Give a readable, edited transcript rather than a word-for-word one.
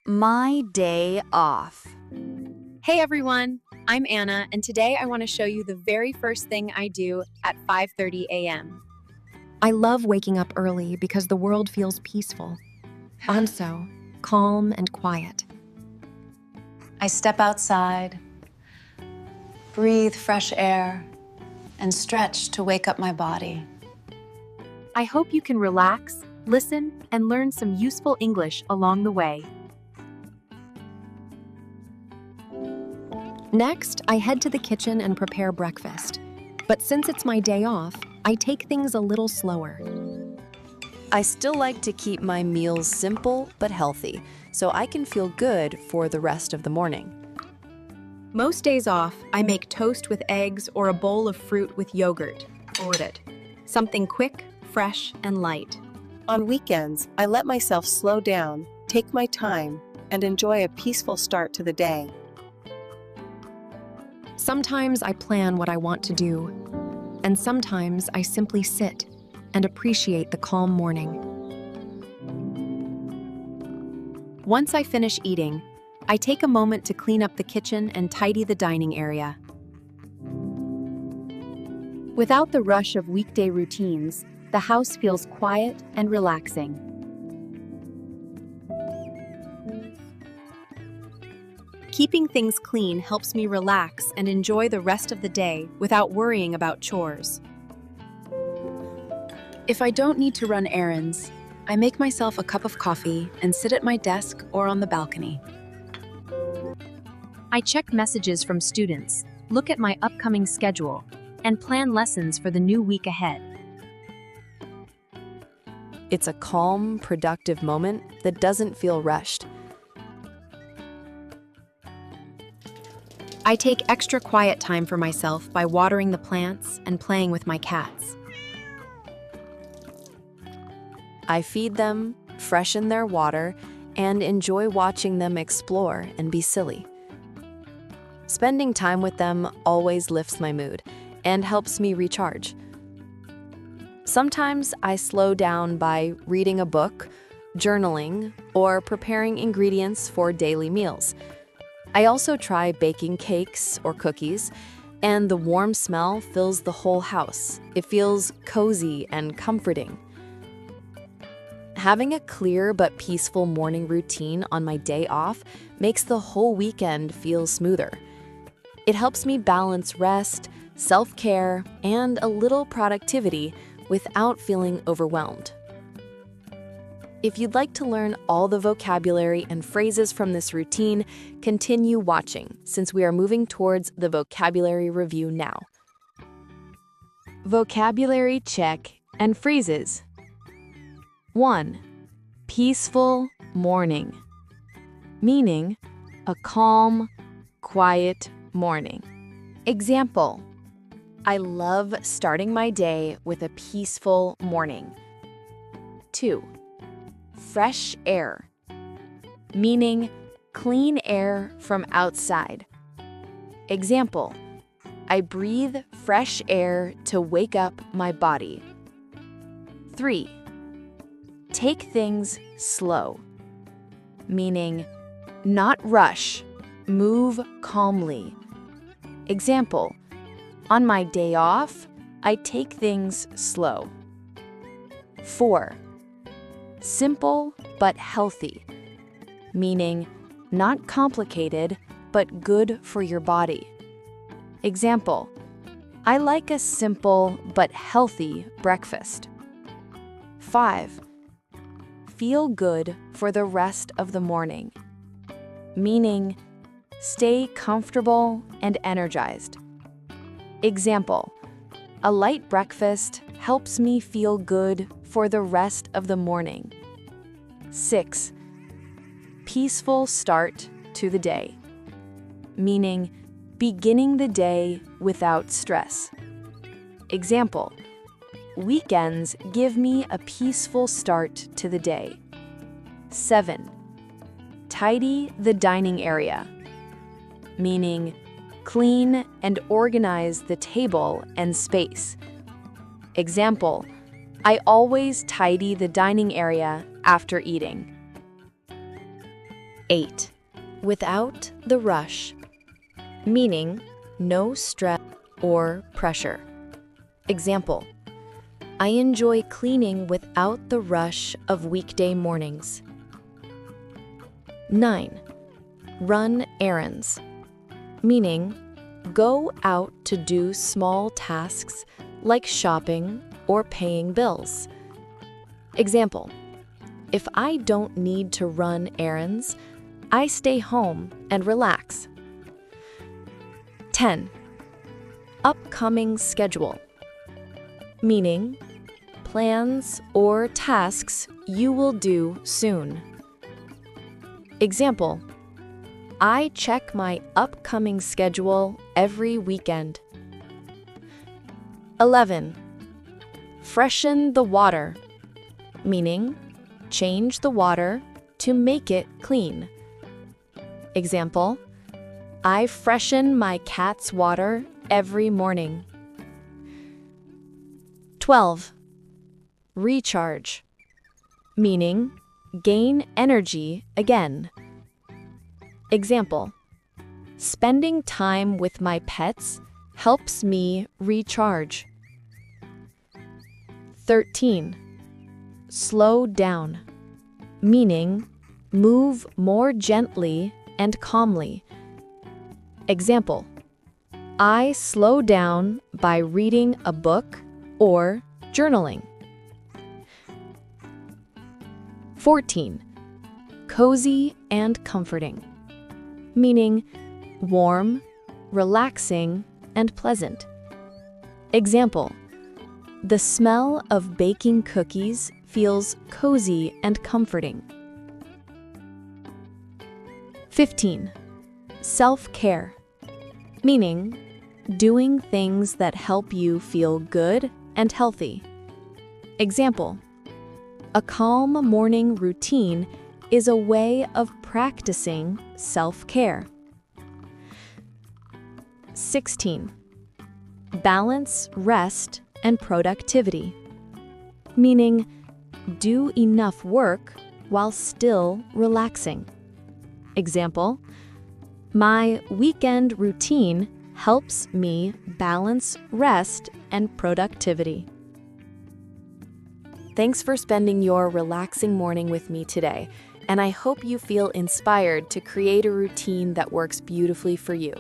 My day off. Hey everyone, I'm Anna, and today I want to show you the very first thing I do at 5:30 a.m. I love waking up early because the world feels peaceful. Also, calm and quiet. I step outside, breathe fresh air, and stretch to wake up my body. I hope you can relax, listen, and learn some useful English along the way. Next, I head to the kitchen and prepare breakfast. But since it's my day off, I take things a little slower. I still like to keep my meals simple but healthy, so I can feel good for the rest of the morning. Most days off, I make toast with eggs or a bowl of fruit with yogurt. Ordered. Something quick, fresh, and light. On weekends, I let myself slow down, take my time, and enjoy a peaceful start to the day. Sometimes I plan what I want to do, and sometimes I simply sit and appreciate the calm morning. Once I finish eating, I take a moment to clean up the kitchen and tidy the dining area. Without the rush of weekday routines, the house feels quiet and relaxing. Keeping things clean helps me relax and enjoy the rest of the day without worrying about chores. If I don't need to run errands, I make myself a cup of coffee and sit at my desk or on the balcony. I check messages from students, look at my upcoming schedule, and plan lessons for the new week ahead. It's a calm, productive moment that doesn't feel rushed. I take extra quiet time for myself by watering the plants and playing with my cats. I feed them, freshen their water, and enjoy watching them explore and be silly. Spending time with them always lifts my mood and helps me recharge. Sometimes I slow down by reading a book, journaling, or preparing ingredients for daily meals. I also try baking cakes or cookies, and the warm smell fills the whole house. It feels cozy and comforting. Having a clear but peaceful morning routine on my day off makes the whole weekend feel smoother. It helps me balance rest, self-care, and a little productivity without feeling overwhelmed. If you'd like to learn all the vocabulary and phrases from this routine, continue watching, since we are moving towards the vocabulary review now. Vocabulary check and phrases. 1. Peaceful morning. Meaning, a calm, quiet morning. Example: I love starting my day with a peaceful morning. 2. Fresh air, meaning clean air from outside. Example: I breathe fresh air to wake up my body. 3. Take things slow, meaning not rush, move calmly. Example: on my day off, I take things slow. 4. Simple but healthy, meaning not complicated but good for your body. Example: I like a simple but healthy breakfast. 5. Feel good for the rest of the morning, meaning stay comfortable and energized. Example: a light breakfast helps me feel good for the rest of the morning. 6. Peaceful start to the day, meaning beginning the day without stress. Example: weekends give me a peaceful start to the day. 7. Tidy the dining area, meaning clean and organize the table and space. Example: I always tidy the dining area after eating. 8. Without the rush, meaning no stress or pressure. Example: I enjoy cleaning without the rush of weekday mornings. 9. Run errands, meaning go out to do small tasks like shopping or paying bills. Example: if I don't need to run errands, I stay home and relax. 10. Upcoming schedule, meaning plans or tasks you will do soon. Example: I check my upcoming schedule every weekend. 11. Freshen the water, meaning change the water to make it clean. Example: I freshen my cat's water every morning. 12. Recharge, meaning gain energy again. Example: spending time with my pets helps me recharge. 13. Slow down, meaning move more gently and calmly. Example: I slow down by reading a book or journaling. 14. Cozy and comforting, meaning warm, relaxing, and pleasant. Example: the smell of baking cookies feels cozy and comforting. 15. Self-care, meaning doing things that help you feel good and healthy. Example: a calm morning routine is a way of practicing self-care. 16. Balance rest and productivity, meaning do enough work while still relaxing. Example: my weekend routine helps me balance rest and productivity. Thanks for spending your relaxing morning with me today, and I hope you feel inspired to create a routine that works beautifully for you.